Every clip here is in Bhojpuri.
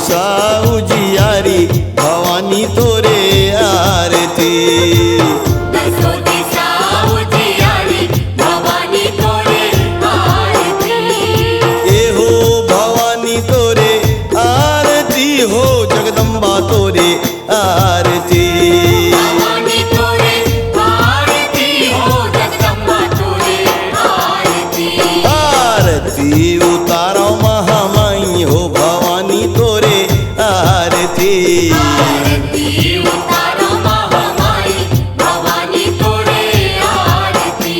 दिशा उजियारी भवानी तोरे आरती। दसों दिशा उजियारी भवानी तोरे आरती। ए हो भवानी तोरे आरती हो जगदम्बा तोरे आरती। भवानी तोरे आरती हो जगदम्बा तोरे आरती। आरती उतारो महामाई हो भवानी तोरे आरती। आरती उतारो महामाई भवानी तोरे आरती।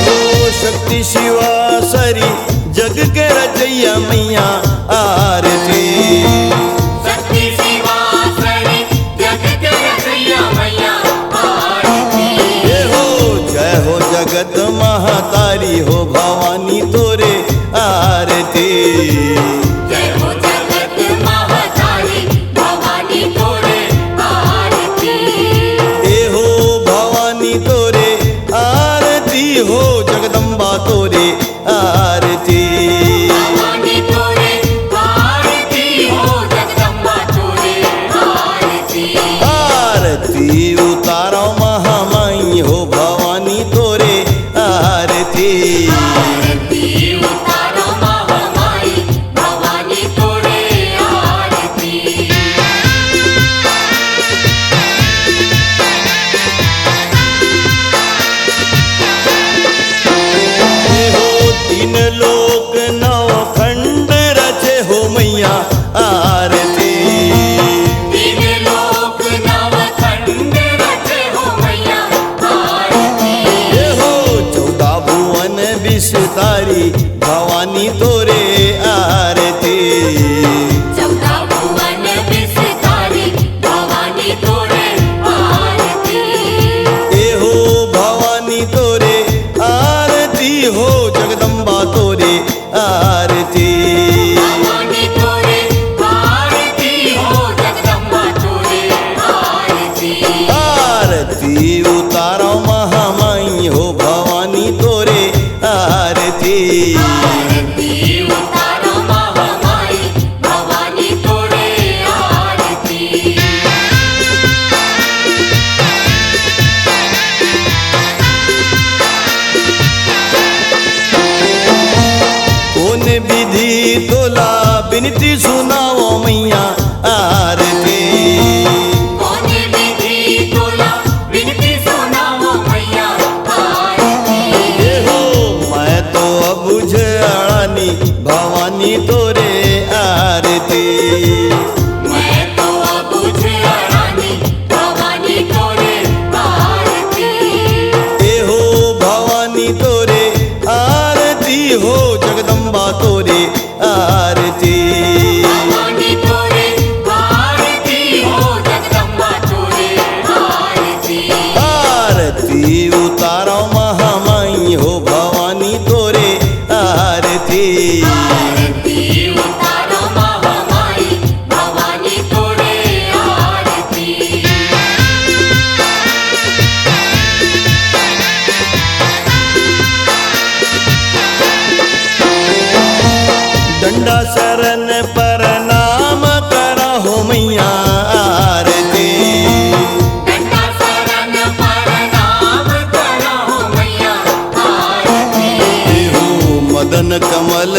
हो शक्ति शिवा सरी जग के रचैया मैया आरती। शक्ति शिवा सरी जग के रचैया मैया आरती। हो जगत महातारी हो भवानी तोरे आरती। जय हो जगत महातारी भवानी तोरे आरती। ए हो भवानी तोरे आरती हो जगदम्बा तोरे आरती। भवानी तोरे आरती हो जगदम्बा तोरे आरती। आरती उतारो महामाई हो भवानी तोरे आरती। आरती उतारो महामाई भवानी तोरे आरती। हो तीन लोक नव खंड रचे हो मैया आरती। तीन लोक नव खंड रचे हो मैया आरती। हो 14 भुवन विस्तारी भवानी तोरे आरती। 14 भुवन विस्तारी भवानी तोरे आरती। ए हो भवानी तोरे आरती हो जगदम्बा तोरे आरती। भवानी तोरे आरती हो जगदम्बा तोरे आरती। आरती उतारो महामाई हो भवानी तोरे आरती। आरती उतारो महामाई भवानी तोरे आरती। कौन विधि तोला बिनती सुनाओ मैया आरती। कौन विधि तोला बिनती सुनाओ मैया आरती। हो मैं तो अबुझ अड़ानी भवानी तोरे आरती। मैं तो अबुझ अड़ानी भवानी तोरे आरती। ए हो भवानी तोरे आरती हो जगदम्बा तोरे आरती। भवानी तोरे आरती हो जगदम्बा तोरे आरती। आरती उतारो महामाई हो भवानी तोरे आरती। आरती उतारो महामाई भवानी तोरे आरती। दंडा शरण प्रणाम करा हो मैया आरती। दंडा शरण प्रणाम करो मैया आरती। हो मदन कमल